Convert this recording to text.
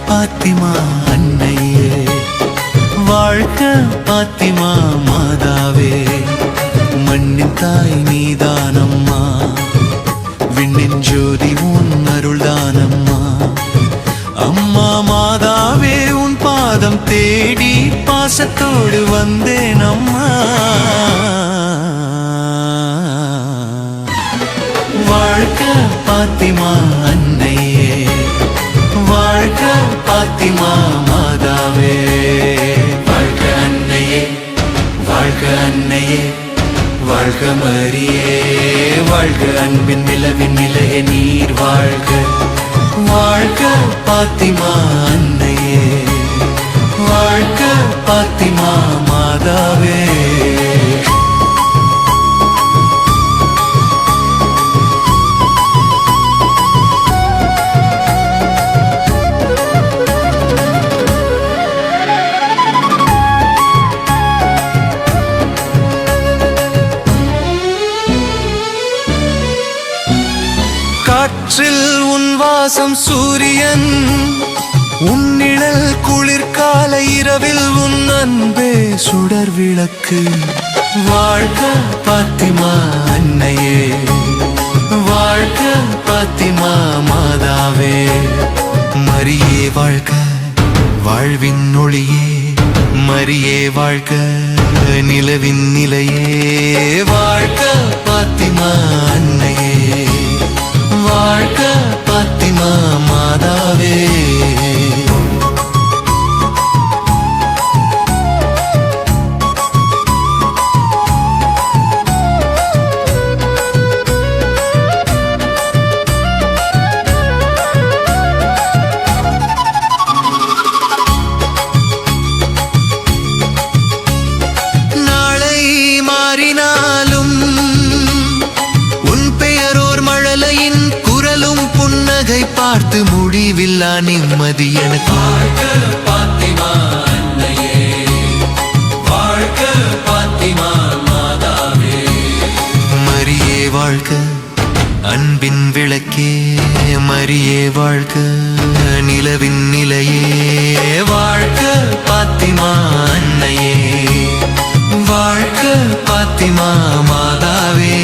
பாத்திமா அன்னையே, வாழ்க பாத்திமா மாதாவே. மண்ணின் தாய் நீதானம்மா, விண்ணின் ஜோதி உன் அருள்தானம்மா. அம்மா மாதாவே, உன் பாதம் தேடி பாசத்தோடு வந்தேன் அம்மா. வாழ்க பாத்திமா அன்னையே, வாழ்க பாத்திமா மாதாவே. வாழ்க அன்னையே, வாழ்க அன்னையே, வாழ்க மரியே, வாழ்க அன்பின் நிலவின் நிலைய நீர் வாழ்க. வாழ்க பாத்திமா அன்னையே, வாழ்க பாத்திமா மாதாவே. காற்றில் உன் வாசம் சூரியன், உன்னிழல் குளிர்கால இரவில் உன் அன்பே சுடர் விளக்கு. வாழ்க பாத்திமா அன்னையே, வாழ்க பாத்திமா மாதாவே. மரியே வாழ்க, வாழ்வின் ஒளியே, மரியே வாழ்க, நிலவின் நிலையே. வாழ்க பாத்திமா அன்னையே, வாழ்க பாத்திமா மாதாவே. நாளை மாறினாலும் உன் பெயரோர் மழலையின் குரலும் புன்னகை பார்த்து முடிவில்லா நிம்மதி எனக்கு. வாழ்க பாத்திமா அன்னையே, வாழ்க பாத்திமா மாதாவே. மரியே வாழ்க, அன்பின் விளக்கே, மரியே வாழ்க, நிலவின் நிலையே. வாழ்க பாத்திமா அன்னையே, வாழ்க பாத்திமா மாதாவே.